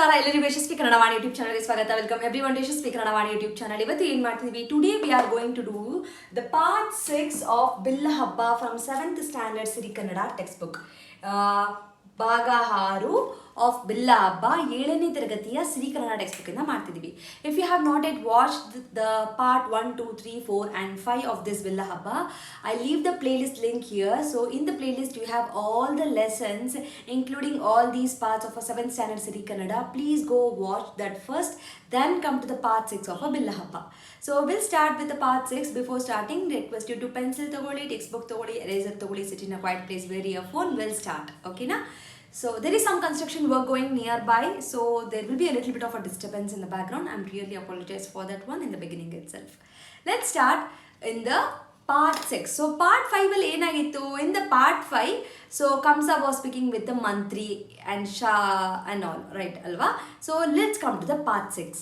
ನಮಸ್ಕಾರ ಎಲ್ಲರಿಗೂ ಯಶಸ್ವಿ ಕನ್ನಡ ವಾಣಿ ಯೂಟ್ಯೂಬ್ ಚಾನಲ್ಗೆ ಸ್ವಾಗತ. Welcome everyone to Yashasvi Kannada Vani YouTube channel. ಇವತ್ತು ಏನು ಮಾಡ್ತಿದ್ವಿ, today we are going to do the part 6 of Billahabba from 7th standard Siri Kannada text book. ಭಾಗ 6 ಆಫ್ ಬಿಲ್ಲಹಬ್ಬ 7ನೇ ತರಗತಿಯ ಸಿರಿ ಕನ್ನಡ ಟೆಕ್ಸ್ಟ್ ಬುಕ್ ಇಂದ ಮಾಡ್ತಿದ್ದೀವಿ. If you have not yet watched the part 1, 2, 3, 4 and 5 of this Billahabba, I leave the playlist link here. So in the playlist you have all the lessons including all these parts of a 7th standard Siri Kannada. Please go watch that first, then come to the part 6 of a Billahabba. So we'll start with the part 6. Before starting, request you to pencil tagoli, textbook tagoli, eraser tagoli, sit in a quiet place, wear your phone. We'll start, okay na? So there is some construction work going nearby, so there will be a little bit of a disturbance in the background. I'm really apologize for that one in the beginning itself. Let's start in the part 6. So part 5 will enagittu in the part 5. So Kamsa was speaking with the mantri and Shah and all, right alva? So let's come to the part 6.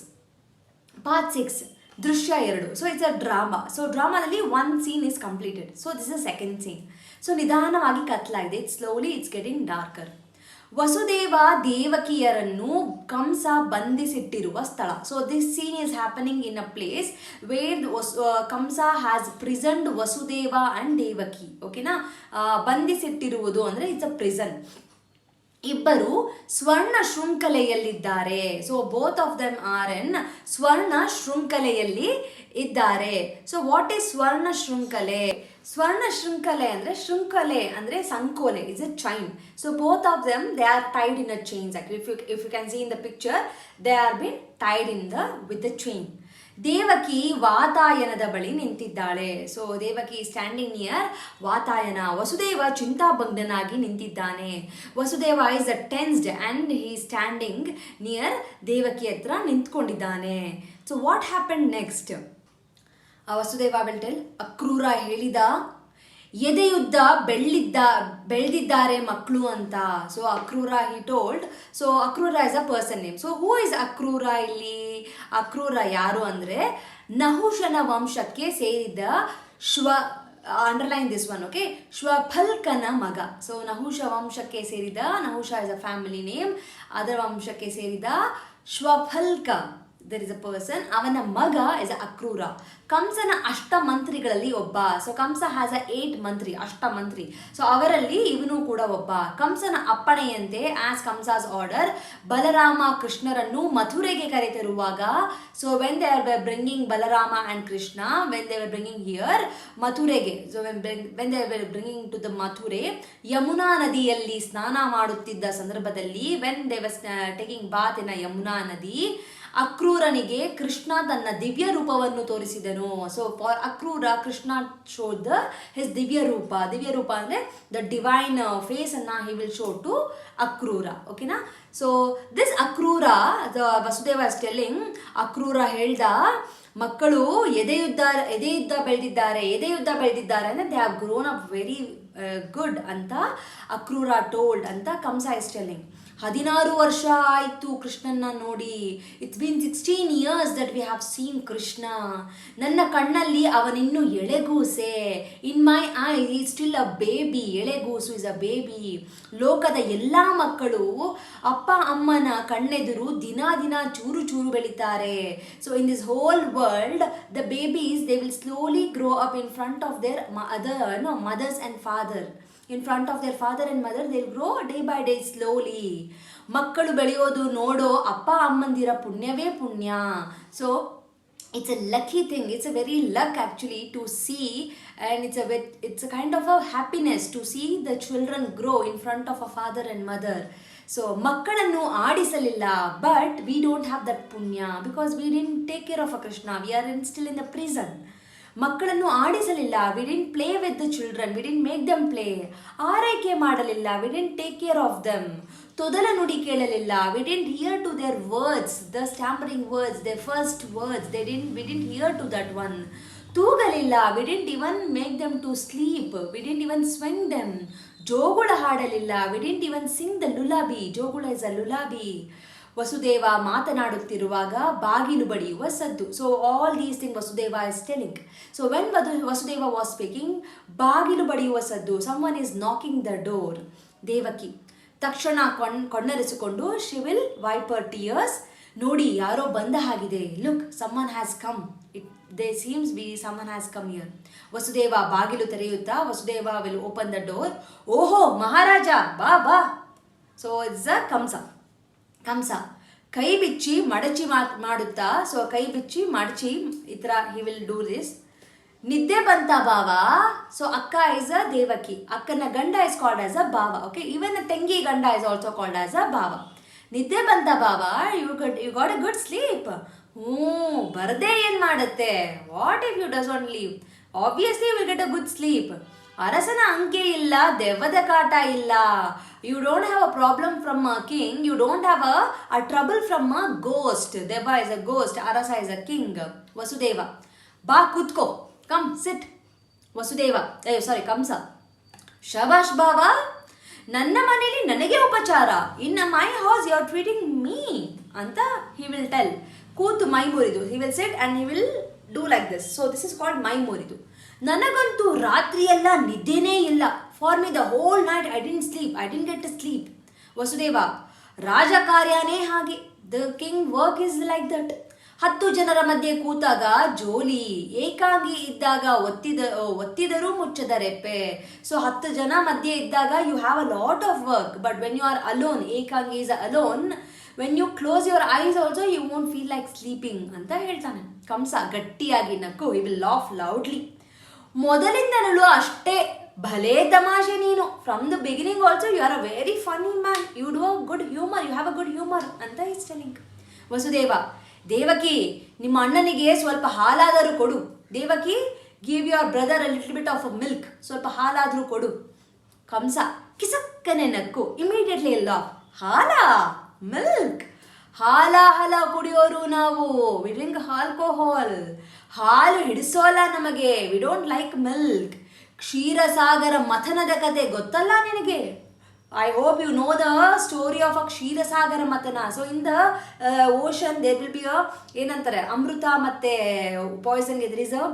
Part 6, ದೃಶ್ಯ 2. So it's a drama. So ಡ್ರಾಮಾದಲ್ಲಿ one scene is completed. So this is the second scene. So ನಿಧಾನವಾಗಿ ಕತ್ಲಾಗಿದೆ. It's slowly it's getting darker. Vasudeva ದೇವಕಿಯರನ್ನು Kamsa ಬಂಧಿಸಿಟ್ಟಿರುವ ಸ್ಥಳ. So this scene is happening in a place where Kamsa has prisoned Vasudeva and Devaki. ಓಕೆನಾ, ಬಂಧಿಸಿಟ್ಟಿರುವುದು ಅಂದರೆ it's a prison. ಇಬ್ಬರು ಸ್ವರ್ಣ ಶೃಂಖಲೆಯಲ್ಲಿದ್ದಾರೆ. So both of them are in ಸ್ವರ್ಣ ಶೃಂಖಲೆಯಲ್ಲಿ ಇದ್ದಾರೆ. ಸೊ ವಾಟ್ ಈಸ್ ಸ್ವರ್ಣ ಶೃಂಖಲೆ? ಸ್ವರ್ಣ ಶೃಂಖಲೆ ಅಂದರೆ ಶೃಂಖಲೆ ಅಂದರೆ ಸಂಕೋಲೆ, is a chain. So both of them they are tied in a chains. If you can see in the picture, they are been tied in with the chain. Devaki ವಾತಾಯನದ ಬಳಿ ನಿಂತಿದ್ದಾಳೆ. So Devaki standing near ವಾತಾಯನ. ವಸುದೇವ ಚಿಂತಾಭಗ್ನನಾಗಿ ನಿಂತಿದ್ದಾನೆ. Vasudeva is a tensed and he standing near Devaki ಹತ್ರ ನಿಂತ್ಕೊಂಡಿದ್ದಾನೆ. So what happen next? Vasudeva will tell, Akrura ಹೇಳಿದ, ಎದೆಯುದ್ದ ಬೆಳೆದಿದ್ದಾರೆ ಮಕ್ಕಳು ಅಂತ. So Akrura he told. So Akrura is a person name. So who is Akrura ಇಲ್ಲಿ? ಅಕ್ರೂರ ಯಾರು ಅಂದರೆ ನಹುಷನ ವಂಶಕ್ಕೆ ಸೇರಿದ ಅಂಡರ್ಲೈನ್ ದಿಸ್ ಒನ್, ಓಕೆ, ಶ್ವಫಲ್ಕನ ಮಗ. ಸೊ ನಹುಷ ವಂಶಕ್ಕೆ ಸೇರಿದ, Nahusha is a family name, ಅದರ ವಂಶಕ್ಕೆ ಸೇರಿದ ಶ್ವಫಲ್ಕ, there is a person, ಅವನ ಮಗ is ಅಕ್ರೂರ. ಕಂಸನ ಅಷ್ಟ ಮಂತ್ರಿಗಳಲ್ಲಿ ಒಬ್ಬ. ಸೊ ಕಂಸ ಹ್ಯಾಸ್ ಅ 8 ಮಂತ್ರಿ, ಅಷ್ಟ ಮಂತ್ರಿ. ಸೊ ಅವರಲ್ಲಿ ಇವನು ಕೂಡ ಒಬ್ಬ. ಕಂಸನ ಅಪ್ಪಣೆಯಂತೆ ಆಸ್ ಕಂಸಾಸ್ ಆರ್ಡರ್ ಬಲರಾಮ ಕೃಷ್ಣರನ್ನು ಮಥುರೆಗೆ ಕರೆತರುವಾಗ, so when they are bringing Balarama and Krishna, when they are bringing here ಮಥುರೆಗೆ, so when they are bringing to the Mathura, Yamuna ನದಿಯಲ್ಲಿ ಸ್ನಾನ ಮಾಡುತ್ತಿದ್ದ ಸಂದರ್ಭದಲ್ಲಿ, when they was taking bath in Yamuna ನದಿ, ಅಕ್ರೂರನಿಗೆ ಕೃಷ್ಣ ತನ್ನ ದಿವ್ಯ ರೂಪವನ್ನು ತೋರಿಸಿದನು. So for Akrura Krishna showed his ದಿವ್ಯ ರೂಪ. ದಿವ್ಯ ರೂಪ ಅಂದರೆ ದ ಡಿವೈನ್ ಫೇಸ್ ಅನ್ನ he will show to Akrura. ಓಕೆನಾ? So this Akrura, the Vasudeva is telling, Akrura ಹೇಳ್ದ, ಮಕ್ಕಳು ಎದೆಯುದ್ದ ಬೆಳೆದಿದ್ದಾರೆ ಅಂದರೆ they have grown up very good ಅಂತ ಅಕ್ರೂರ ಟೋಲ್ಡ್ ಅಂತ ಕಂಸ ಇಸ್ ಟೆಲ್ಲಿಂಗ್. 16 ವರ್ಷ ಆಯಿತು ಕೃಷ್ಣನ್ನ ನೋಡಿ. It's been 16 years that we have seen Krishna. ನನ್ನ ಕಣ್ಣಲ್ಲಿ ಅವನಿನ್ನು ಎಳೆಗೂಸೆ. In my eye is still a baby. ಎಳೆಗೂಸು ಇಸ್ ಅ ಬೇಬಿ. ಲೋಕದ ಎಲ್ಲ ಮಕ್ಕಳು ಅಪ್ಪ ಅಮ್ಮನ ಕಣ್ಣೆದುರು ದಿನ ಚೂರು ಚೂರು ಬೆಳೀತಾರೆ. So in this whole world the babies they will slowly grow up in front of their mothers and father. In front of their father and mother, they'll grow day by day slowly. ಮಕ್ಕಳು ಬೆಳೆಯೋದು ನೋಡೋ ಅಪ್ಪ ಅಮ್ಮಂದಿರ ಪುಣ್ಯವೇ ಪುಣ್ಯ. So it's a lucky thing. It's a very luck actually to see, and it's a kind of a happiness to see the children grow in front of a father and mother. So ಮಕ್ಕಳನ್ನು ಆಡಿಸಲಿಲ್ಲ, but we don't have that punya because we didn't take care of a Krishna. We are still in the prison. ಮಕ್ಕಳನ್ನು ಆಡಿಸಲಿಲ್ಲ. We didn't play with the children, we didn't make them play. ಆರೈಕೆ ಮಾಡಲಿಲ್ಲ, we didn't take care of them. ತೊದಲ ನುಡಿ ಕೇಳಲಿಲ್ಲ, we didn't hear to their words, the stammering words, they first words, we didn't hear to that one. ತೂಗಲಿಲ್ಲ, we didn't even make them to sleep, we didn't even swing them. ಜೋಗುಳ ಹಾಡಲಿಲ್ಲ, we didn't even sing the lullaby. ಜೋಗುಳ is a ಲುಲಾಬಿ. Vasudeva ಮಾತನಾಡುತ್ತಿರುವಾಗ ಬಾಗಿಲು ಬಡಿಯುವ ಸದ್ದು. So all these thing Vasudeva is telling. So when Vasudeva was speaking, ಬಾಗಿಲು ಬಡಿಯುವ ಸದ್ದು, someone is knocking the door. Devaki, ತಕ್ಷಣ ಕಣ್ಣರಿಸಿಕೊಂಡು she will wipe her tears. ನೋಡಿ ಯಾರೋ ಬಂದ ಹಾಗಿದೆ, look someone has come, they seems be someone has come here. Vasudeva ಬಾಗಿಲು ತೆರೆಯುತ್ತಾ Vasudeva will open the door. ಓಹೋ ಮಹಾರಾಜ ಬಾ ಬಾ. ಸೊ ಇಟ್ಸ್ ಅ ಕಂಸ ಕೈ ಬಿಚ್ಚಿ ಮಡಚಿ ಮಾಡುತ್ತಾ, ಸೊ ಕೈ ಬಿಚ್ಚಿ ಮಡಚಿ ಈ ಥರ ಹಿ ವಿಲ್ ಡೂ ದಿಸ್. ನಿದ್ದೆ ಬಂತ ಬಾವ. ಸೊ ಅಕ್ಕ ಇಸ್ ಅ ದೇವಕಿ, ಅಕ್ಕನ ಗಂಡ ಇಸ್ ಕಾಲ್ಡ್ ಆಸ್ ಅ ಬಾವ. ಓಕೆ, ಇವನ್ ತಂಗಿ ಗಂಡ is also called as a bava. ನಿದ್ದೆ ಬಂತ ಬಾವ, you got a good sleep. ಬರದೇ ಏನು ಮಾಡುತ್ತೆ, what if you does not leave, obviously you will get a good sleep. ಅರಸನ ಅಂಕೆ ಇಲ್ಲ, ದೆವ್ವದ ಕಾಟ ಇಲ್ಲ. You don't have a problem from a king, you don't have a trouble from a ghost. Devva is a ghost, arasa is a king. Vasudeva ಬಾ ಕೂತ್ಕೋ, come ಸಿಟ್. ವಸುದೇವ ಕಂಸ, ಶಬಾಷ್ ಬಾವ, ನನ್ನ ಮನೇಲಿ ನನಗೆ ಉಪಚಾರ, in my house you are treating me ಅಂತ ಹಿ ವಿಲ್ ಟೆಲ್. ಕೂತು ಮೈ ಮುರಿದು, he will sit and he will do like this. So this is called ಮೈ ಮುರಿದು. ನನಗಂತೂ ರಾತ್ರಿಯೆಲ್ಲ ನಿದ್ದೆನೇ ಇಲ್ಲ. For me the whole night I didn't get to sleep. Vasudeva, ರಾಜಕಾರ್ಯನೇ ಹಾಗೆ, the king work is like that. 10 ಜನರ ಮಧ್ಯೆ ಕೂತಾಗ ಜೋಲಿ, ಏಕಾಂಗಿ ಇದ್ದಾಗ ಒತ್ತಿದರೂ ಮುಚ್ಚದ ರೆಪ್ಪೆ. ಸೊ 10 ಜನ ಮಧ್ಯೆ ಇದ್ದಾಗ you have a lot of work, but when you are alone, ಏಕಾಂಗಿ is alone, when you close your eyes also you won't feel like sleeping ಅಂತ ಹೇಳ್ತಾನೆ. ಕಂಸ ಗಟ್ಟಿಯಾಗಿ ನಕ್ಕು, ಹಿ ವಿಲ್ ಲಾಫ್ ಲೌಡ್ಲಿ. ಮೊದಲಿಂದನೂ ಅಷ್ಟೇ ಭಲೇ ತಮಾಷೆ ನೀನು. From the beginning also you are a very funny man, you do a good humour, you have a good humour ಅಂತ ಈಸ್ ಟೆಲಿಂಗ್. ವಸುದೇವ, ದೇವಕಿ ನಿಮ್ಮ ಅಣ್ಣನಿಗೆ ಸ್ವಲ್ಪ ಹಾಲಾದರೂ ಕೊಡು. Devaki, give your brother a little bit of a milk, ಸ್ವಲ್ಪ ಹಾಲಾದರೂ ಕೊಡು. ಕಂಸ ಕಿಸಕ್ಕನೆ ನಕ್ಕು, ಇಮಿಡಿಯೇಟ್ಲಿ ಲಾಫ್. ಹಾಲಾ, ಮಿಲ್ಕ್, ಹಾಲ ಕುಡಿಯೋರು ನಾವು, ವಿ ಡ್ರಿಂಕ್ ಆಲ್ಕೋಹಾಲ್. ಹಾಲು ಹಿಡಿಸೋಲ್ಲ ನಮಗೆ, ವಿ ಡೋಂಟ್ ಲೈಕ್ ಮಿಲ್ಕ್. ಕ್ಷೀರಸಾಗರ ಮಥನದ ಕತೆ ಗೊತ್ತಲ್ಲ ನಿನಗೆ? I hope you know the story of a Ksheerasagara Mathana. So in the ocean there will be ಏನಂತಾರೆ, ಅಮೃತ ಮತ್ತೆ ಪಾಯ್ಸನ್ ಎದುರ್ ಇಸ್ ಅ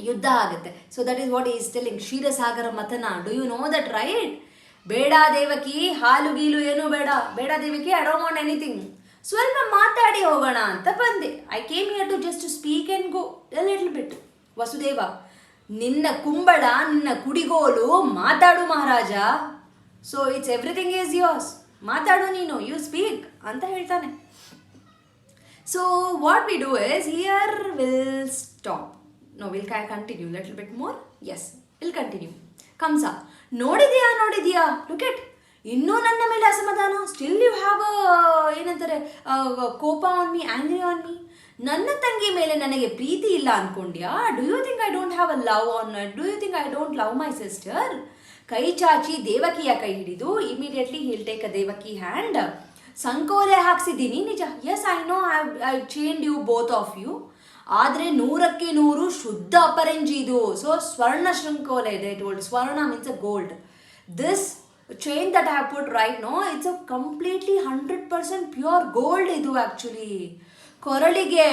ಯುದ್ಧ ಆಗುತ್ತೆ. So that is what is telling, Ksheerasagara Mathana. Do you know that right? ಬೇಡ ದೇವಕಿ, ಹಾಲು ಗೀಲು ಏನೂ ಬೇಡ Devaki, I don't want anything. ಸ್ವಲ್ಪ ಮಾತಾಡಿ ಹೋಗೋಣ ಅಂತ ಬಂದೆ. I came here to just to speak and go a little bit. Vasudeva, ನಿನ್ನ ಕುಂಬಳ, ನಿನ್ನ ಕುಡಿಗೋಲು, ಮಾತಾಡು ಮಹಾರಾಜ. So it's everything is yours, ಮಾತಾಡು ನೀನು, ಯು ಸ್ಪೀಕ್ ಅಂತ ಹೇಳ್ತಾನೆ. So what we do is, here will stop. No, will continue little bit more. Yes, will continue. Kamsa, ನೋಡಿದ್ಯಾ, ಲುಕ್ ಎಟ್, ಇನ್ನೂ ನನ್ನ ಮೇಲೆ ಅಸಮಾಧಾನ. ಸ್ಟಿಲ್ ಯು ಹ್ಯಾವ್ ಏನಂತಾರೆ, ಕೋಪ on me, angry on me. ನನ್ನ ತಂಗಿ ಮೇಲೆ ನನಗೆ ಪ್ರೀತಿ ಇಲ್ಲ ಅನ್ಕೊಂಡ್ಯಾ? Do you think I don't have a love on, do you think I don't love my sister? ಕೈ ಚಾಚಿ ದೇವಕಿಯ ಕೈ ಹಿಡಿದು immediately he'll take a Devaki hand. ಸಂಕೋಲೆ ಹಾಕ್ಸಿದ್ದೀನಿ ನಿಜ, yes I know, I chained you both of you. ಆದರೆ 100ಕ್ಕೆ 100 ಶುದ್ಧ ಅಪರಂಜಿ ಇದು. ಸೊ ಸ್ವರ್ಣ ಶೃಂಖೋಲೆ ಇದೆ, ಇಟ್ ವರ್ಡ್ ಸ್ವರ್ಣ means a gold. This chain that I have put right now, it's a completely 100% pure gold ಇದು ಆ್ಯಕ್ಚುಲಿ. ಕೊರಳಿಗೆ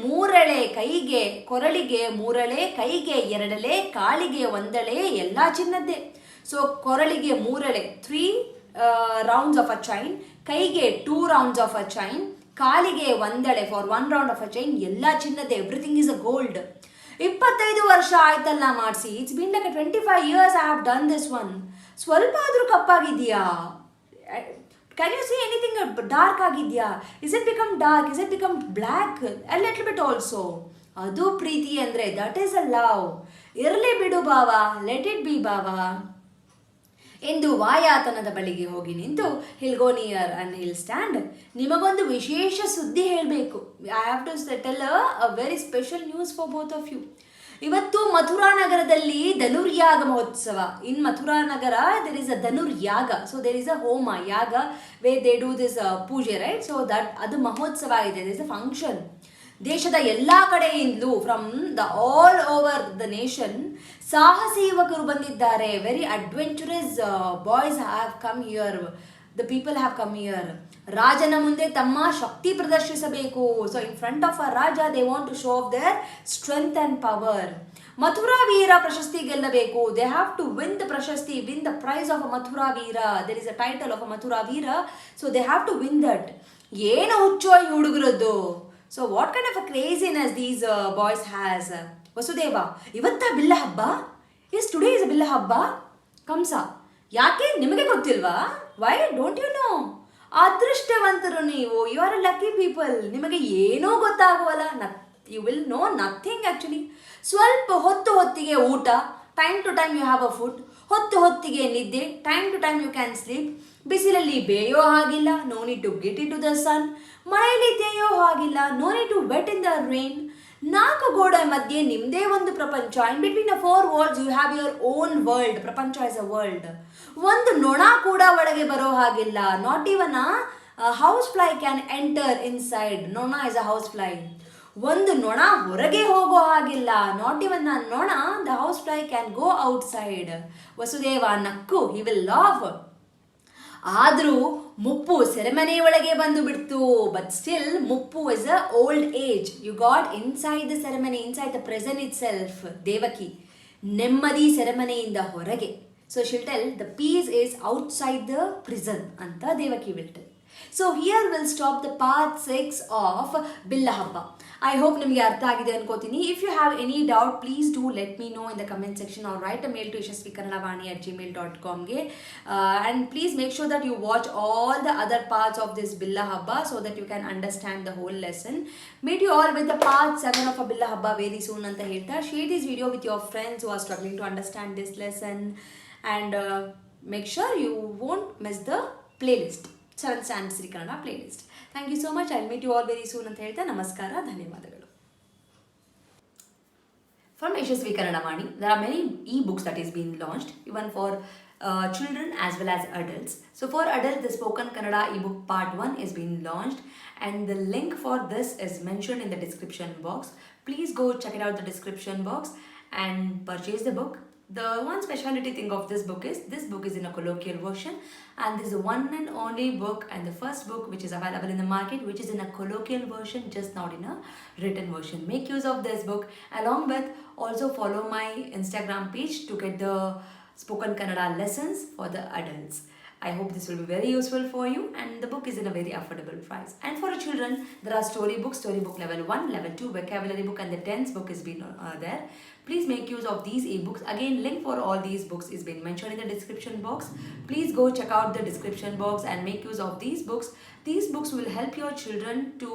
ಮೂರೆಳೆ, ಕೈಗೆ ಕೊರಳಿಗೆ 3 ಕೈಗೆ 2 ಕಾಲಿಗೆ 1 ಎಲ್ಲ ಚಿನ್ನದ್ದೇ. ಸೊ ಕೊರಳಿಗೆ 3 3 rounds of a chain, ಕೈಗೆ 2 rounds of a chain, ಕಾಲಿಗೆ 1 for 1 round of a chain, ಎಲ್ಲ ಚಿನ್ನದ್ದೇ. Everything is a gold. 25 ವರ್ಷ ಆಯ್ತಲ್ಲ ಮಾಡಿಸಿ. It's been like 25 years I have done this one. ಸ್ವಲ್ಪ ಆದರೂ ಕಪ್ಪಾಗಿದೆಯಾ? Can you see anything dark ಆಗಿದೆಯಾ? Is it become dark? Is it become black? A little bit also. ಅದು ಪ್ರೀತಿ ಅಂದರೆ, ದಟ್ ಈಸ್ ಅ ಲವ್. ಇರಲಿ ಬಿಡು ಬಾವ, ಲೆಟ್ ಇಟ್ ಬಿ ಬಾವ ಎಂದು ವಾಯಾತನದ ಬಳಿಗೆ ಹೋಗಿ ನಿಂತು, he'll go near and he'll stand. ನಿಮಗೊಂದು ವಿಶೇಷ ಸುದ್ದಿ ಹೇಳಬೇಕು. I have to tell a very special news for both of you. ಇವತ್ತು ಮಥುರಾ ನಗರದಲ್ಲಿ ಧನುರ್ಯಾಗ ಮಹೋತ್ಸವ. In Mathura Nagara there is a Dhanuryaga. So there is a homa yaga way they do this pooja, right? So that ಅದು ಮಹೋತ್ಸವ ಇದೆ, ದಿಸ್ ಅ ಫಂಕ್ಷನ್. ದೇಶದ ಎಲ್ಲ ಕಡೆಯಿಂದಲೂ, from the all over the nation, ಸಾಹಸಿ ಯುವಕರು ಬಂದಿದ್ದಾರೆ. Very adventurous boys have come here the people have come here. ರಾಜನ ಮುಂದೆ ತಮ್ಮ ಶಕ್ತಿ ಪ್ರದರ್ಶಿಸಬೇಕು. So in front of a raja they want to show off their strength and power. Mathura Veera ಪ್ರಶಸ್ತಿ ಗೆಲ್ಲಬೇಕು. They have to win the prashasti, win the prize of a Mathura Veera. There is a title of a Mathura Veera. So they have to win that. ಏನು ಹುಚ್ಚೋ ಈ ಹುಡುಗರದ್ದು. So what kind of a craziness these boys has. Vasudeva, ಇವತ್ತ ಬಿಲ್ಲ ಹಬ್ಬ? S, today is ಬಿಲ್ಲ ಹಬ್ಬ. ಕಂಸ, ಯಾಕೆ ನಿಮಗೆ ಗೊತ್ತಿಲ್ವಾ? Why don't you know? ಅದೃಷ್ಟವಂತರು ನೀವು. You are a lucky people. ನಿಮಗೆ ಏನೂ ಗೊತ್ತಾಗುವಲ್ಲ. You will know nothing actually. ಸ್ವಲ್ಪ ಹೊತ್ತಿಗೆ ಊಟ, time to time you have a food. ಹೊತ್ತಿಗೆ ನಿದ್ದೆ, time to time you can sleep. ಬಿಸಿಲಲ್ಲಿ ಬೇಯೋ ಹಾಗಿಲ್ಲ, no need to get in to the sun. ಮಳೆಯಲ್ಲಿ ತೇಯೋ ಹಾಗಿಲ್ಲ, no need to wet in the rain. 4 ಗೋಡೆ ಮಧ್ಯೆ ನಿಮ್ಮದೇ ಒಂದು ಪ್ರಪಂಚ. In between the 4 walls you have your own world. Prapancha is a world. ಒಂದು ನೊಣ ಕೂಡ ಒಳಗೆ ಬರೋ ಹಾಗಿಲ್ಲ. Not even a house fly can enter inside. Nona is a house fly. ಒಂದು ನೊಣ ಹೊರಗೆ ಹೋಗೋ ಹಾಗಿಲ್ಲ. Not even a nona, the house fly can go outside. Vasudeva ನಕ್ಕು, ಹಿ ವಿಲ್ ಲಾಫ್. ಆದರೂ ಮುಪ್ಪು ಸೆರೆಮನೆ ಒಳಗೆ ಬಂದು ಬಿಡ್ತು. ಬಟ್ ಸ್ಟಿಲ್ ಮುಪ್ಪು is a old age. You got inside the ಸೆರೆಮನಿ, inside the present itself. Devaki, ನೆಮ್ಮದಿ ಸೆರೆಮನೆಯಿಂದ ಹೊರಗೆ. So she'll tell the peace is outside the prison ಅಂತ Devaki will tell. So here will stop the part 6 of Billahabba. I hope ನಿಮಗೆ ಅರ್ಥ ಆಗಿದೆ ಅನ್ಕೋತೀನಿ. If you have any doubt please do let me know in the comment section or write a mail to yashaswikannadavaani@gmail.com. And please make sure that you watch all the other parts of this Billahabba so that you can understand the whole lesson. Meet you all with the part 7 of a Billahabba very soon anta helta. Share this video with your friends who are struggling to understand this lesson, and make sure you won't miss the playlist, 7th standard Siri Kannada playlist. Thank you so much. I'll meet you all very soon anta helta. Namaskara, ಧನ್ಯವಾದಗಳು. From Yashaswi Kannada Vaani, there are many e-books that is being launched, even for children as well as adults. So for adults, the Spoken Kannada ebook part 1 is being launched, and the link for this is mentioned in the description box. Please go check it out the description box and purchase the book. The one speciality thing of this book is in a colloquial version, and this is the one and only book and the first book which is available in the market which is in a colloquial version, just not in a written version. Make use of this book. Along with, also follow my Instagram page to get the Spoken Kannada lessons for the adults. I hope this will be very useful for you, and the book is in a very affordable price. And for children, there are storybook level 1, level 2, vocabulary book, and the 10th book is been there. Please make use of these ebooks. Again, link for all these books is been mentioned in the description box. Please go check out the description box and make use of these books. These books will help your children to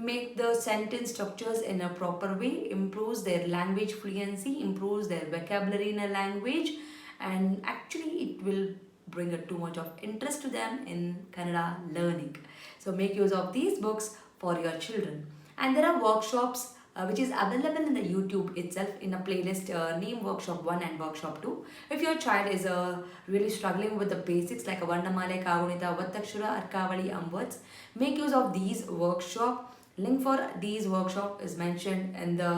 make the sentence structures in a proper way, improves their language fluency, improves their vocabulary in a language, and actually it will bring too much of interest to them in Kannada learning. So make use of these books for your children. And there are workshops which is available in the YouTube itself in a playlist name Workshop 1 and Workshop 2. If your child is really struggling with the basics like a Varnamale, Kagunita, Vattakshura, Arkavali, words, make use of these workshop. Link for these workshop is mentioned in the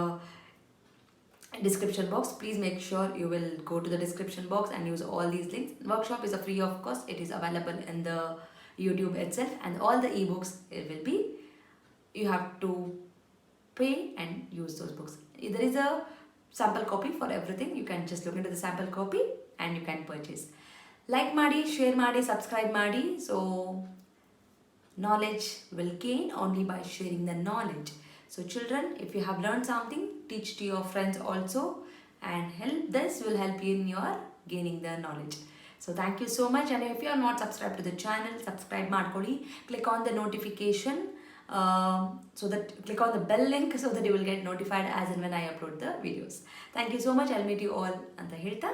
description box. Please make sure you will go to the description box and use all these links. Workshop is a free of cost. It is available in the YouTube itself, and all the ebooks it will be, you have to pay and use those books. There is a sample copy for everything. You can just look into the sample copy and you can purchase. Like maadi, share maadi, subscribe maadi. So knowledge will gain only by sharing the knowledge. So children, if you have learned something, teach to your friends also, and this will help you in your gaining the knowledge. So thank you so much, and if you are not subscribed to the channel, subscribe ಮಾಡ್ಕೊಳ್ಳಿ. Click on the notification, so that click on the bell link so that you will get notified as and when I upload the videos. Thank you so much. I'll meet you all ಅಂತ ಹೇಳ್ತಾ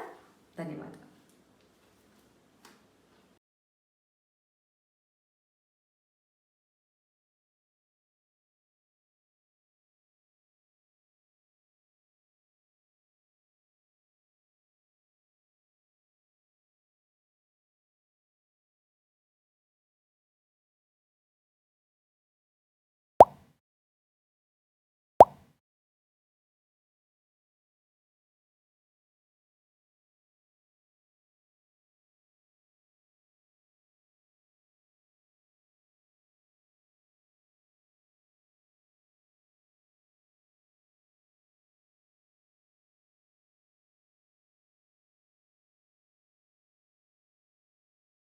ಧನ್ಯವಾದ.